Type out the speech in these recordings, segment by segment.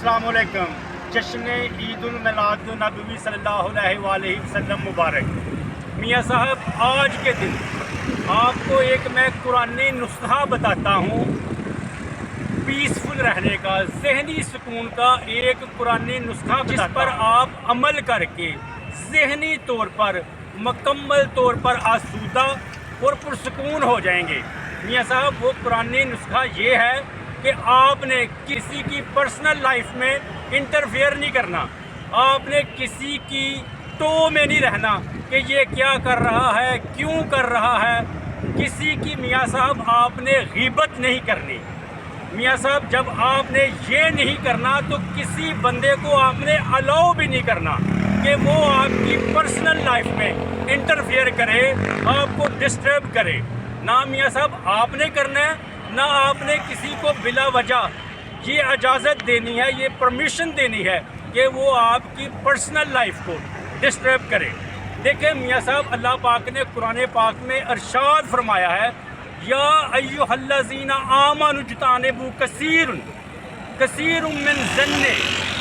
अस्सलाम वालेकुम। जश्न ईद उल मिलाद नबवी सल्लल्लाहु अलैहि वसल्लम मुबारक। मियाँ साहब, आज के दिन आपको एक मैं कुरानी नुस्खा बताता हूँ पीसफुल रहने का, जहनी सुकून का एक कुरानी नुस्खा जिस पर आप अमल करके जहनी तौर पर मुकम्मल तौर पर आसूदा और पुरसुकून हो जाएंगे। मियाँ साहब, वो कुरानी नुस्खा ये है कि आपने किसी की पर्सनल लाइफ में इंटरफेयर नहीं करना, आपने किसी की टो में नहीं रहना कि ये क्या कर रहा है, क्यों कर रहा है। किसी की मियाँ साहब आपने गीबत नहीं करनी। मियाँ साहब, जब आपने ये नहीं करना तो किसी बंदे को आपने अलाउ भी नहीं करना कि वो आपकी पर्सनल लाइफ में इंटरफेयर करे, आपको डिस्टर्ब करे। ना मियाँ साहब आपने करना है, ना आपने किसी को बिला वजह ये इजाज़त देनी है, ये परमिशन देनी है कि वो आपकी पर्सनल लाइफ को डिस्टर्ब करे। देखें मियाँ साहब, अल्लाह पाक ने कुरान पाक में इरशाद फरमाया है, या अय्युहल्लज़ीना आमनु जतानिबू कसीरुम मिन ज़न्नि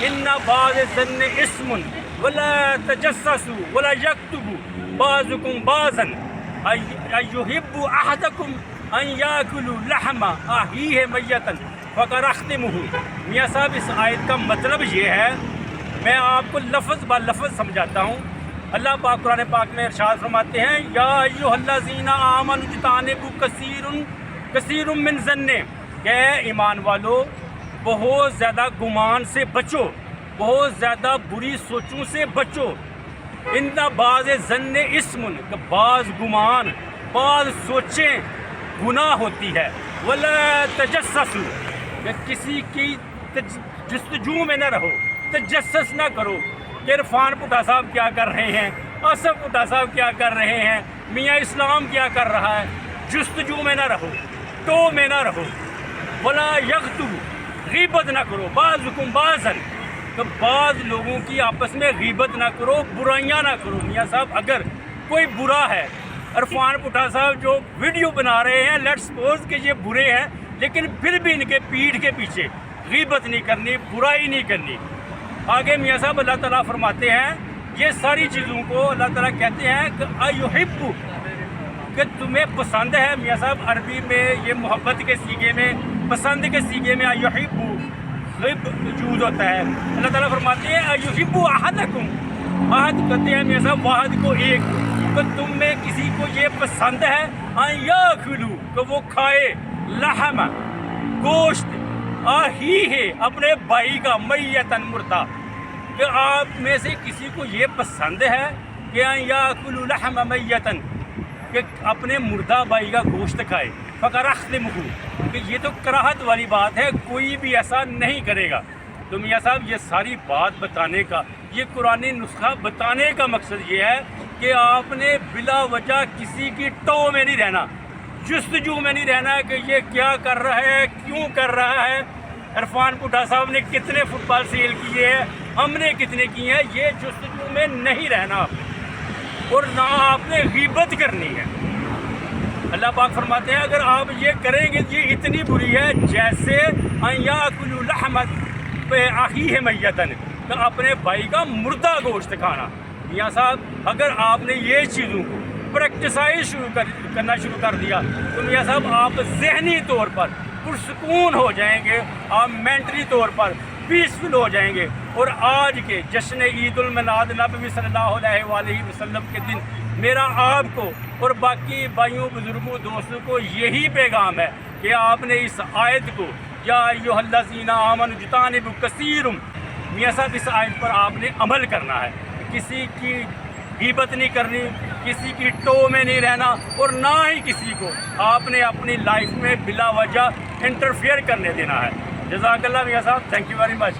इन्ना बाज़ ज़न्नि इस्मुन वला तजस्ससू वला यक्तुबू बाज़ुकुम बाज़न अय्युहिब्बु अहदकुम अन याकुलू लहमा अहीहि मय्यतन फकरख्तिमुहु। मियाँ साहब, इस आयत का मतलब ये है, मैं आपको लफ्ज़ ब लफ्ज़ समझाता हूँ। अल्लाह पाक कुरान पाक में इरशाद फरमाते हैं, या अय्युहल्लज़ीना आमनु जतानिबू कसीरुम मिन ज़न्नि, कि ईमान वालो बहुत ज़्यादा गुमान से बचो, बहुत ज़्यादा बुरी सोचों से बचो। इन्ना बाज़ ज़न्नि इस्मुन, बाज़ गुमान बाज़ सोचें गुनाह होती है। वला तजस्ससू, किसी की जस्तजू में न रहो, तजस्सस ना करो कि इरफान पुट्टा साहब क्या कर रहे हैं, असफ पुट्टा साहब क्या कर रहे हैं, मियाँ इस्लाम क्या कर रहा है। जस्तजू में ना रहो, तो में ना रहो। वला यग़्तुब, गीबत ना करो, बाज़ुकुम बाज़न, तो बाज़ लोगों की आपस में गीबत ना करो, बुराइयाँ ना करो। मियाँ साहब, अगर कोई बुरा है, इरफान पुट्टा साहब जो वीडियो बना रहे हैं, लेट्स सपोज कि ये बुरे हैं, लेकिन फिर भी इनके पीठ के पीछे गीबत नहीं करनी, बुराई नहीं करनी। आगे मियाँ साहब अल्लाह ताला फरमाते हैं, ये सारी चीज़ों को अल्लाह ताला कहते हैं कि अयुहिब्बु, कि तुम्हें पसंद है। मियाँ साहब, अरबी में ये मोहब्बत के सीगे में, पसंद के सीगे में अयुहिब्बु यूज़ होता है। अल्लाह ताला फरमाते हैं अयुहिब्बु अहदकुम, अहद कहते हैं मियाँ साहब वाहद को, एक। तो तुम में किसी को ये पसंद है अन याकुलू, तो वो खाए लहम, गोश्त, आही है अपने भाई का, मय्यतन मुर्दा, कि आप में से किसी को ये पसंद है कि अन याकुलू लहम मय्यतन, कि अपने मुर्दा भाई का गोश्त खाए। फकरख्तिमुहु, कि ये तो कराहत वाली बात है, कोई भी ऐसा नहीं करेगा। तो मियाँ साहब, ये सारी बात बताने का, ये कुरानी नुस्खा बताने का मकसद ये है कि आपने बिला वजह किसी की टो में नहीं रहना, जस्तजू में नहीं रहना है कि ये क्या कर रहा है, क्यों कर रहा है। इरफान पुट्टा साहब ने कितने फुटबॉल सेल किए हैं, हमने कितने किए हैं, ये जस्तजू में नहीं रहना आपने, और ना आपने गीबत करनी है। अल्लाह पाक फरमाते हैं, अगर आप ये करेंगे ये इतनी बुरी है जैसे अन याकुलू लहमत अहीहि मय्यतन, तो अपने भाई का मुर्दा गोश्त खाना। मियाँ साहब, अगर आपने ये चीज़ों को प्रैक्टिसाइज करना शुरू कर दिया तो मियाँ साहब आप ज़हनी तौर पर पुरसुकून हो जाएंगे, आप मेंटली तौर पर पीसफुल हो जाएंगे। और आज के जश्न ईद उल मिलाद नबवी सल्लल्लाहु अलैहि वसल्लम के दिन मेरा आपको और बाकी भाइयों, बुज़ुर्गों, दोस्तों को यही पैगाम है कि आपने इस आयत को, या अय्युहल्लज़ीना आमनु जतानिबू कसीरुम, मियाँ साहब इस आयत पर आपने अमल करना है। किसी की गीबत नहीं करनी, किसी की टो में नहीं रहना, और ना ही किसी को आपने अपनी लाइफ में बिला वजह इंटरफेयर करने देना है। जज़ाकल्लाह मियाँ साहब, थैंक यू वेरी मच।